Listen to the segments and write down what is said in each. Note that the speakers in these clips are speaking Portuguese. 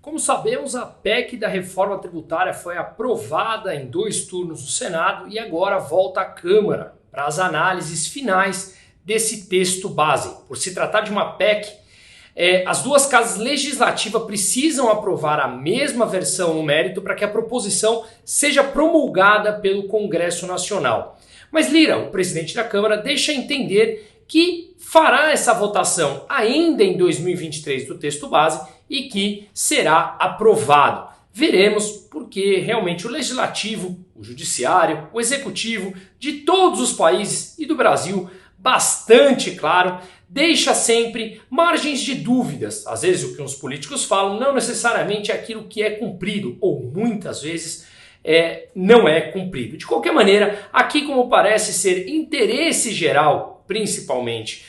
Como sabemos, a PEC da reforma tributária foi aprovada em 2 turnos no Senado e agora volta à Câmara para as análises finais desse texto base. Por se tratar de uma PEC, as duas casas legislativas precisam aprovar a mesma versão no mérito para que a proposição seja promulgada pelo Congresso Nacional. Mas Lira, o presidente da Câmara, deixa entender que fará essa votação ainda em 2023 do texto base e que será aprovado. Veremos, porque realmente o Legislativo, o Judiciário, o Executivo de todos os países e do Brasil, bastante claro, deixa sempre margens de dúvidas. Às vezes o que os políticos falam não necessariamente é aquilo que é cumprido, ou muitas vezes não é cumprido. De qualquer maneira, aqui como parece ser interesse geral, principalmente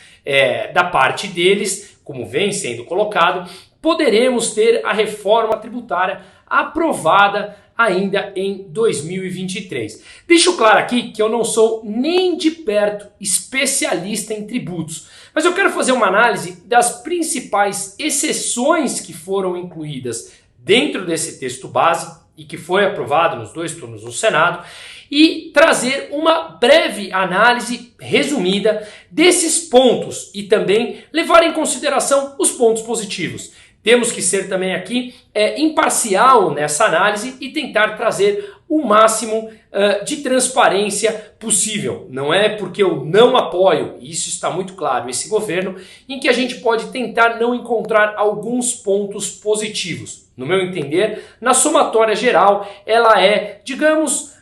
da parte deles, como vem sendo colocado, poderemos ter a reforma tributária aprovada ainda em 2023. Deixo claro aqui que eu não sou nem de perto especialista em tributos, mas eu quero fazer uma análise das principais exceções que foram incluídas dentro desse texto base e que foi aprovado nos 2 turnos no Senado e trazer uma breve análise resumida desses pontos e também levar em consideração os pontos positivos. Temos que ser também aqui imparcial nessa análise e tentar trazer o máximo de transparência possível. Não é porque eu não apoio, e isso está muito claro, esse governo, em que a gente pode tentar não encontrar alguns pontos positivos. No meu entender, na somatória geral, ela é, digamos,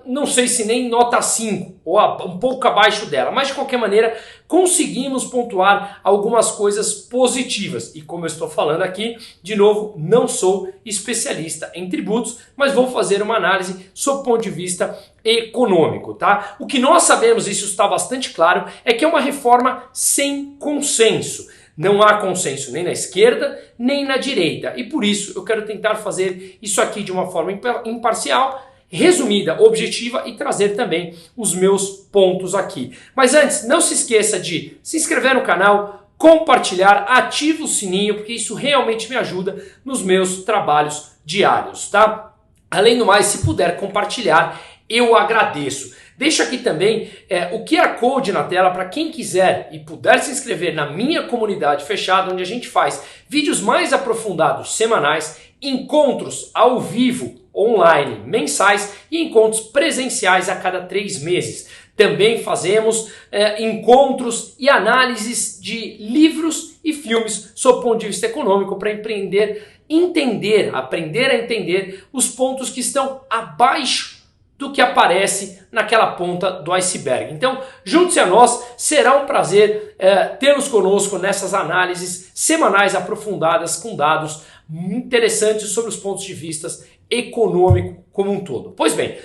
não sei se nem nota 5 ou um pouco abaixo dela, mas de qualquer maneira conseguimos pontuar algumas coisas positivas. E como eu estou falando aqui, de novo, não sou especialista em tributos, mas vou fazer uma análise sob o ponto de vista econômico, tá? O que nós sabemos, isso está bastante claro, é que é uma reforma sem consenso. Não há consenso nem na esquerda, nem na direita. E por isso eu quero tentar fazer isso aqui de uma forma imparcial, resumida, objetiva e trazer também os meus pontos aqui. Mas antes, não se esqueça de se inscrever no canal, compartilhar, ativa o sininho, porque isso realmente me ajuda nos meus trabalhos diários, tá? Além do mais, se puder compartilhar, eu agradeço. Deixo aqui também o QR Code na tela para quem quiser e puder se inscrever na minha comunidade fechada, onde a gente faz vídeos mais aprofundados semanais, encontros ao vivo, online, mensais e encontros presenciais a cada 3 meses. Também fazemos encontros e análises de livros e filmes sob o ponto de vista econômico para aprender a entender os pontos que estão abaixo do que aparece naquela ponta do iceberg. Então, junte-se a nós, será um prazer tê-los conosco nessas análises semanais aprofundadas com dados interessantes sobre os pontos de vista econômico como um todo. Pois bem,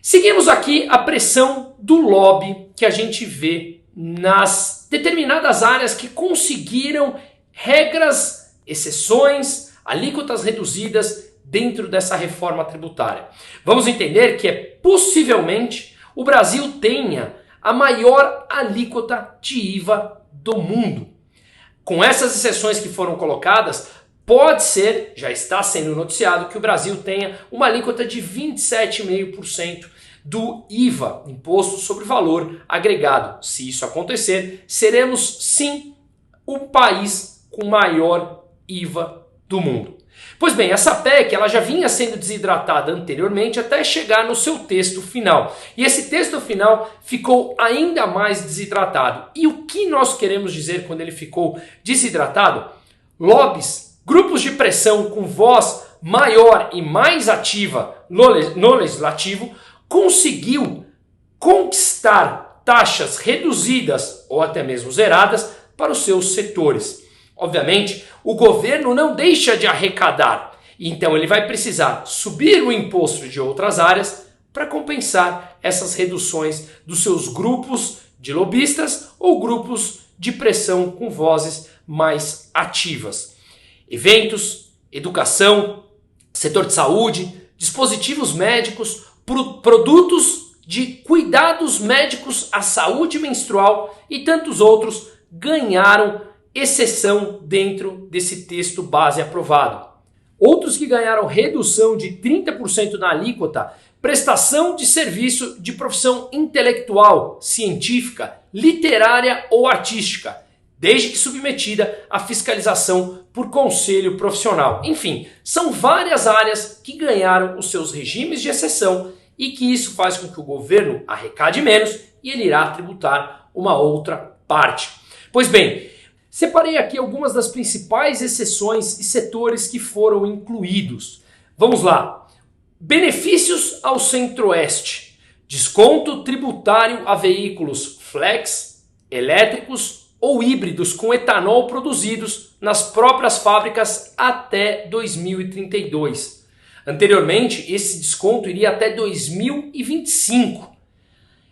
seguimos aqui a pressão do lobby que a gente vê nas determinadas áreas que conseguiram regras, exceções, alíquotas reduzidas dentro dessa reforma tributária. Vamos entender que possivelmente o Brasil tenha a maior alíquota de IVA do mundo. Com essas exceções que foram colocadas, pode ser, já está sendo noticiado, que o Brasil tenha uma alíquota de 27,5% do IVA, Imposto sobre Valor Agregado. Se isso acontecer, seremos sim o país com maior IVA do mundo. Pois bem, essa PEC ela já vinha sendo desidratada anteriormente até chegar no seu texto final. E esse texto final ficou ainda mais desidratado. E o que nós queremos dizer quando ele ficou desidratado? Lobbies, grupos de pressão com voz maior e mais ativa no legislativo conseguiu conquistar taxas reduzidas ou até mesmo zeradas para os seus setores. Obviamente, o governo não deixa de arrecadar, então ele vai precisar subir o imposto de outras áreas para compensar essas reduções dos seus grupos de lobistas ou grupos de pressão com vozes mais ativas. Eventos, educação, setor de saúde, dispositivos médicos, produtos de cuidados médicos à saúde menstrual e tantos outros ganharam exceção dentro desse texto base aprovado. Outros que ganharam redução de 30% na alíquota, prestação de serviço de profissão intelectual, científica, literária ou artística, desde que submetida à fiscalização por conselho profissional. Enfim, são várias áreas que ganharam os seus regimes de exceção e que isso faz com que o governo arrecade menos e ele irá tributar uma outra parte. Pois bem, separei aqui algumas das principais exceções e setores que foram incluídos. Vamos lá. Benefícios ao Centro-Oeste. Desconto tributário a veículos flex, elétricos ou híbridos com etanol produzidos nas próprias fábricas até 2032. Anteriormente, esse desconto iria até 2025.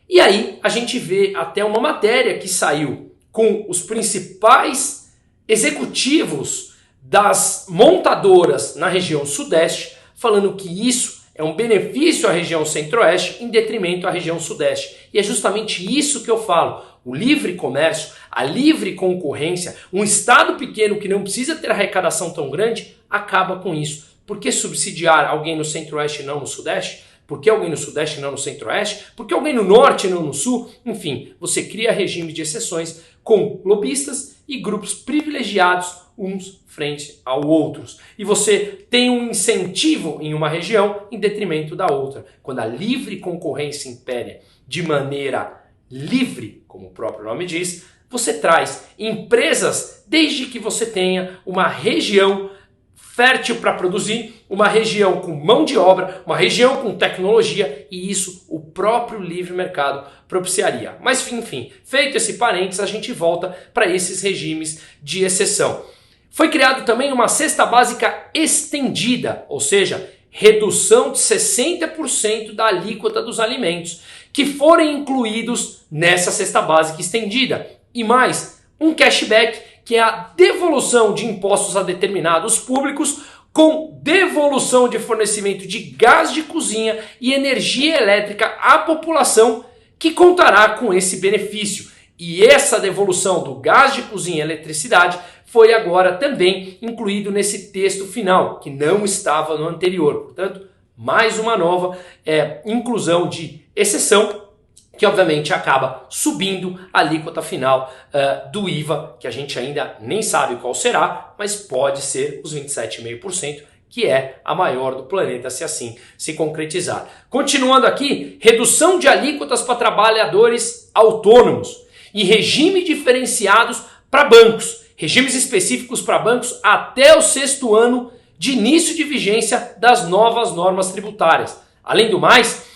E aí a gente vê até uma matéria que saiu com os principais executivos das montadoras na região Sudeste, falando que isso é um benefício à região Centro-Oeste em detrimento à região Sudeste. E é justamente isso que eu falo. O livre comércio, a livre concorrência, um estado pequeno que não precisa ter arrecadação tão grande, acaba com isso. Por que subsidiar alguém no Centro-Oeste e não no Sudeste? Por que alguém no Sudeste e não no Centro-Oeste? Por que alguém no Norte e não no Sul? Enfim, você cria regime de exceções com lobistas e grupos privilegiados uns frente aos outros. E você tem um incentivo em uma região em detrimento da outra. Quando a livre concorrência impera de maneira livre, como o próprio nome diz, você traz empresas desde que você tenha uma região fértil para produzir, uma região com mão de obra, uma região com tecnologia, e isso o próprio livre mercado propiciaria. Mas enfim, feito esse parênteses, a gente volta para esses regimes de exceção. Foi criado também uma cesta básica estendida, ou seja, redução de 60% da alíquota dos alimentos que forem incluídos nessa cesta básica estendida. E mais, um cashback, que é a devolução de impostos a determinados públicos com devolução de fornecimento de gás de cozinha e energia elétrica à população que contará com esse benefício. E essa devolução do gás de cozinha e eletricidade foi agora também incluído nesse texto final, que não estava no anterior. Portanto, mais uma nova inclusão de exceção, que obviamente acaba subindo a alíquota final do IVA, que a gente ainda nem sabe qual será, mas pode ser os 27,5%, que é a maior do planeta, se assim se concretizar. Continuando aqui, redução de alíquotas para trabalhadores autônomos e regime diferenciados para bancos, regimes específicos para bancos até o 6º ano de início de vigência das novas normas tributárias. Além do mais,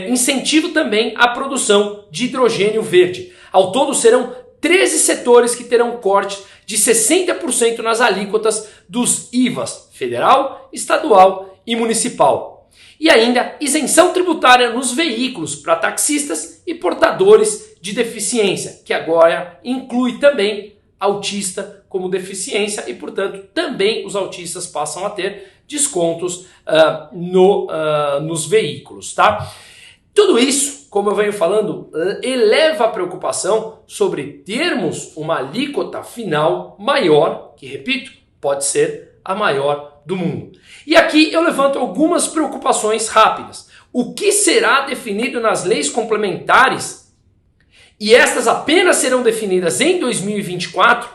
incentivo também à produção de hidrogênio verde. Ao todo serão 13 setores que terão cortes de 60% nas alíquotas dos IVAs federal, estadual e municipal. E ainda isenção tributária nos veículos para taxistas e portadores de deficiência, que agora inclui também autista como deficiência e, portanto, também os autistas passam a ter descontos nos veículos, tá? Tudo isso, como eu venho falando, eleva a preocupação sobre termos uma alíquota final maior, que, repito, pode ser a maior do mundo. E aqui eu levanto algumas preocupações rápidas. O que será definido nas leis complementares? E estas apenas serão definidas em 2024?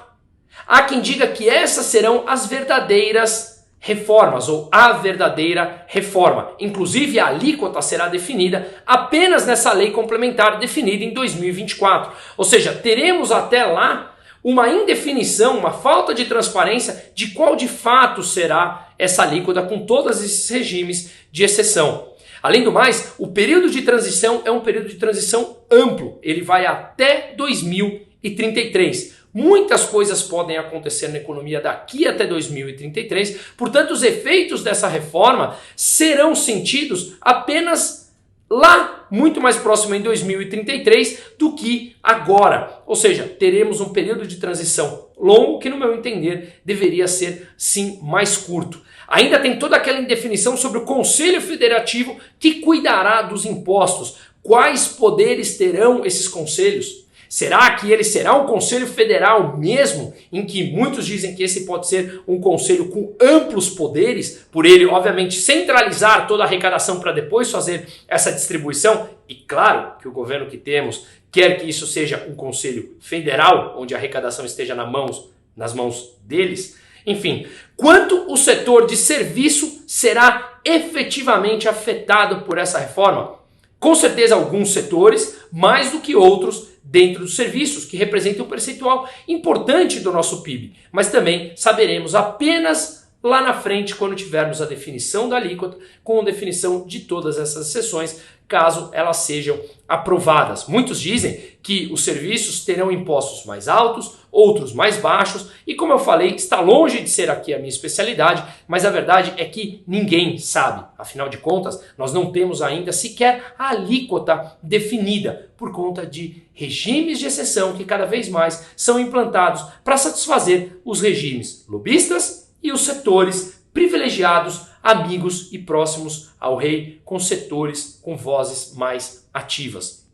Há quem diga que essas serão as verdadeiras reformas, ou a verdadeira reforma. Inclusive, a alíquota será definida apenas nessa lei complementar definida em 2024. Ou seja, teremos até lá uma indefinição, uma falta de transparência de qual de fato será essa alíquota com todos esses regimes de exceção. Além do mais, o período de transição é um período de transição amplo. Ele vai até 2033. Muitas coisas podem acontecer na economia daqui até 2033, portanto os efeitos dessa reforma serão sentidos apenas lá, muito mais próximo em 2033 do que agora. Ou seja, teremos um período de transição longo que, no meu entender, deveria ser sim mais curto. Ainda tem toda aquela indefinição sobre o Conselho Federativo que cuidará dos impostos. Quais poderes terão esses conselhos? Será que ele será um conselho federal mesmo, em que muitos dizem que esse pode ser um conselho com amplos poderes, por ele, obviamente, centralizar toda a arrecadação para depois fazer essa distribuição? E claro que o governo que temos quer que isso seja um conselho federal, onde a arrecadação esteja nas mãos deles. Enfim, quanto o setor de serviço será efetivamente afetado por essa reforma? Com certeza alguns setores, mais do que outros, dentro dos serviços, que representam um percentual importante do nosso PIB. Mas também saberemos apenas lá na frente, quando tivermos a definição da alíquota, com a definição de todas essas seções, caso elas sejam aprovadas. Muitos dizem que os serviços terão impostos mais altos, outros mais baixos, e como eu falei, está longe de ser aqui a minha especialidade, mas a verdade é que ninguém sabe. Afinal de contas, nós não temos ainda sequer a alíquota definida, por conta de regimes de exceção que cada vez mais são implantados para satisfazer os regimes lobistas e os setores privilegiados, amigos e próximos ao rei, com setores com vozes mais ativas.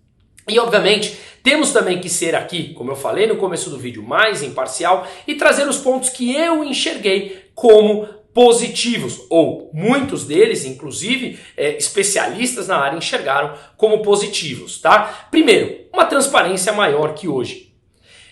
E obviamente temos também que ser aqui, como eu falei no começo do vídeo, mais imparcial e trazer os pontos que eu enxerguei como positivos, ou muitos deles, inclusive especialistas na área, enxergaram como positivos, tá? Primeiro, uma transparência maior que hoje.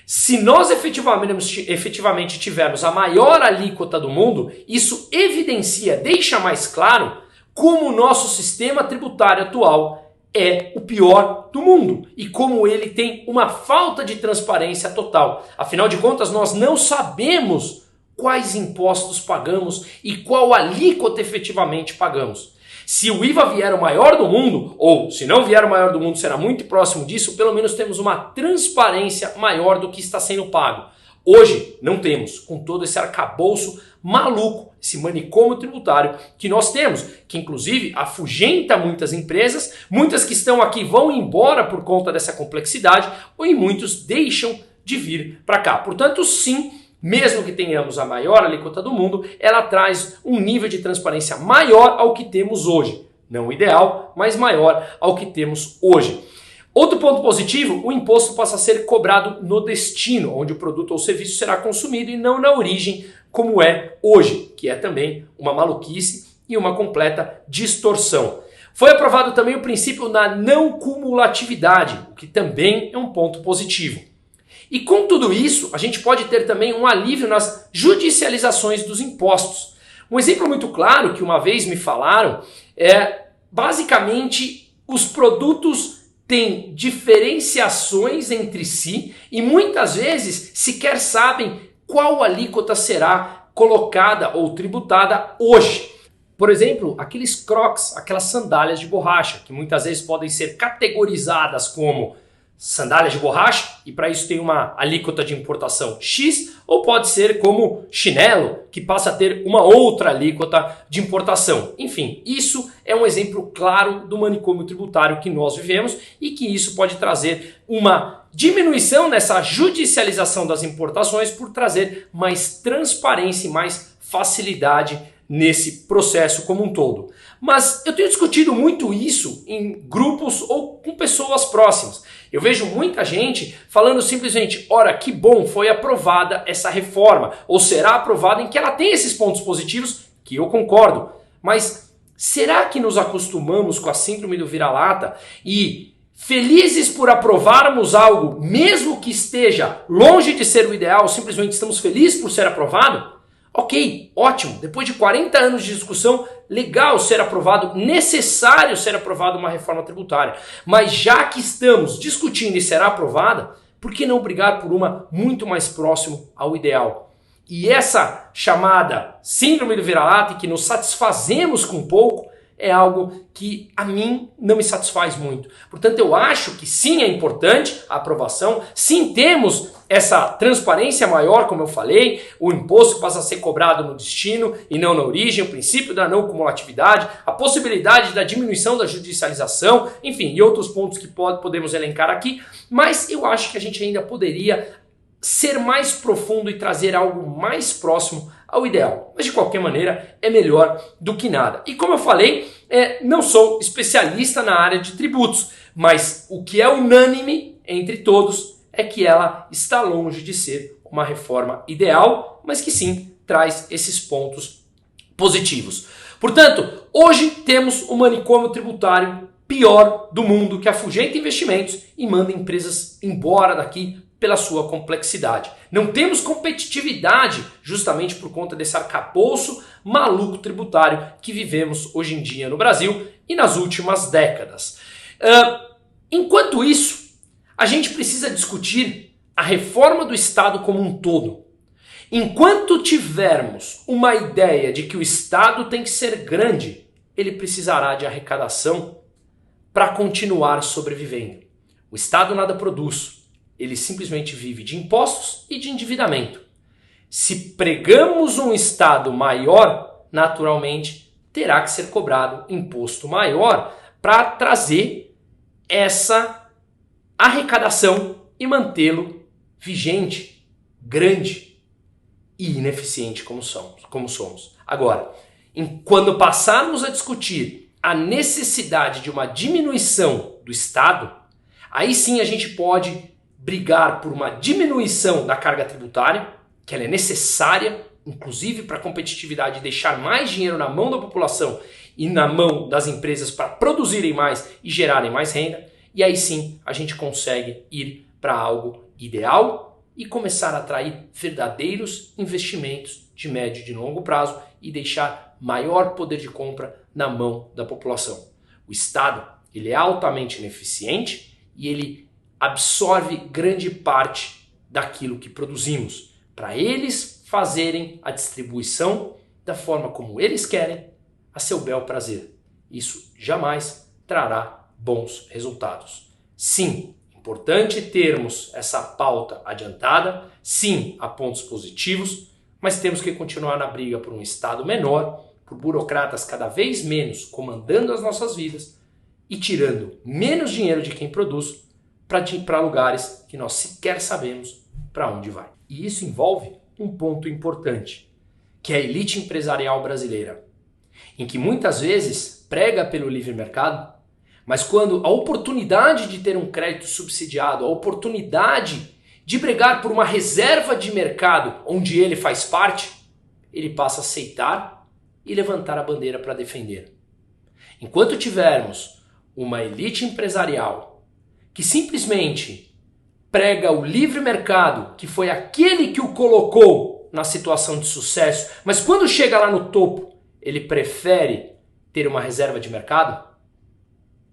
Se nós efetivamente tivermos a maior alíquota do mundo, isso evidencia, deixa mais claro como o nosso sistema tributário atual é o pior do mundo e como ele tem uma falta de transparência total. Afinal de contas, nós não sabemos quais impostos pagamos e qual alíquota efetivamente pagamos. Se o IVA vier o maior do mundo, ou se não vier o maior do mundo, será muito próximo disso, pelo menos temos uma transparência maior do que está sendo pago. Hoje não temos, com todo esse arcabouço maluco, esse manicômio tributário que nós temos, que inclusive afugenta muitas empresas, muitas que estão aqui vão embora por conta dessa complexidade, ou em muitos deixam de vir para cá. Portanto, sim, mesmo que tenhamos a maior alíquota do mundo, ela traz um nível de transparência maior ao que temos hoje. Não ideal, mas maior ao que temos hoje. Outro ponto positivo, o imposto passa a ser cobrado no destino, onde o produto ou serviço será consumido e não na origem, como é hoje, que é também uma maluquice e uma completa distorção. Foi aprovado também o princípio da não cumulatividade, o que também é um ponto positivo. E com tudo isso, a gente pode ter também um alívio nas judicializações dos impostos. Um exemplo muito claro que uma vez me falaram é, basicamente, os produtos têm diferenciações entre si e muitas vezes sequer sabem qual alíquota será colocada ou tributada hoje. Por exemplo, aqueles crocs, aquelas sandálias de borracha, que muitas vezes podem ser categorizadas como sandálias de borracha, e para isso tem uma alíquota de importação X, ou pode ser como chinelo, que passa a ter uma outra alíquota de importação. Enfim, isso é um exemplo claro do manicômio tributário que nós vivemos e que isso pode trazer uma diminuição nessa judicialização das importações por trazer mais transparência e mais facilidade nesse processo como um todo. Mas eu tenho discutido muito isso em grupos ou com pessoas próximas. Eu vejo muita gente falando simplesmente, ora, que bom, foi aprovada essa reforma, ou será aprovada, em que ela tem esses pontos positivos, que eu concordo. Mas será que nos acostumamos com a síndrome do vira-lata e, felizes por aprovarmos algo, mesmo que esteja longe de ser o ideal, simplesmente estamos felizes por ser aprovado? Ok, ótimo, depois de 40 anos de discussão, legal ser aprovado, necessário ser aprovada uma reforma tributária. Mas já que estamos discutindo e será aprovada, por que não brigar por uma muito mais próximo ao ideal? E essa chamada síndrome do vira-lata, que nos satisfazemos com pouco, é algo que a mim não me satisfaz muito. Portanto, eu acho que sim, é importante a aprovação, sim, temos essa transparência maior, como eu falei, o imposto passa a ser cobrado no destino e não na origem, o princípio da não cumulatividade, a possibilidade da diminuição da judicialização, enfim, e outros pontos que podemos elencar aqui, mas eu acho que a gente ainda poderia ser mais profundo e trazer algo mais próximo ao ideal. Mas de qualquer maneira é melhor do que nada. E como eu falei, não sou especialista na área de tributos, mas o que é unânime entre todos é que ela está longe de ser uma reforma ideal, mas que sim traz esses pontos positivos. Portanto, hoje temos o manicômio tributário pior do mundo, que afugenta investimentos e manda empresas embora daqui pela sua complexidade. Não temos competitividade justamente por conta desse arcabouço maluco tributário que vivemos hoje em dia no Brasil e nas últimas décadas. Enquanto isso, a gente precisa discutir a reforma do Estado como um todo. Enquanto tivermos uma ideia de que o Estado tem que ser grande, ele precisará de arrecadação para continuar sobrevivendo. O Estado nada produz, ele simplesmente vive de impostos e de endividamento. Se pregamos um Estado maior, naturalmente terá que ser cobrado imposto maior para trazer essa arrecadação e mantê-lo vigente, grande e ineficiente como somos. Agora, quando passarmos a discutir a necessidade de uma diminuição do Estado, aí sim a gente pode brigar por uma diminuição da carga tributária, que ela é necessária, inclusive para a competitividade, deixar mais dinheiro na mão da população e na mão das empresas para produzirem mais e gerarem mais renda, e aí sim a gente consegue ir para algo ideal e começar a atrair verdadeiros investimentos de médio e de longo prazo e deixar maior poder de compra na mão da população. O Estado, ele é altamente ineficiente e ele absorve grande parte daquilo que produzimos, para eles fazerem a distribuição da forma como eles querem, a seu bel prazer. Isso jamais trará bons resultados. Sim, importante termos essa pauta adiantada, sim, há pontos positivos, mas temos que continuar na briga por um Estado menor, por burocratas cada vez menos comandando as nossas vidas e tirando menos dinheiro de quem produz para lugares que nós sequer sabemos para onde vai. E isso envolve um ponto importante, que é a elite empresarial brasileira, em que muitas vezes prega pelo livre mercado, mas quando a oportunidade de ter um crédito subsidiado, a oportunidade de brigar por uma reserva de mercado onde ele faz parte, ele passa a aceitar e levantar a bandeira para defender. Enquanto tivermos uma elite empresarial que simplesmente prega o livre mercado, que foi aquele que o colocou na situação de sucesso, mas quando chega lá no topo, ele prefere ter uma reserva de mercado,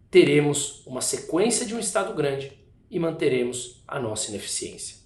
teremos uma sequência de um Estado grande e manteremos a nossa ineficiência.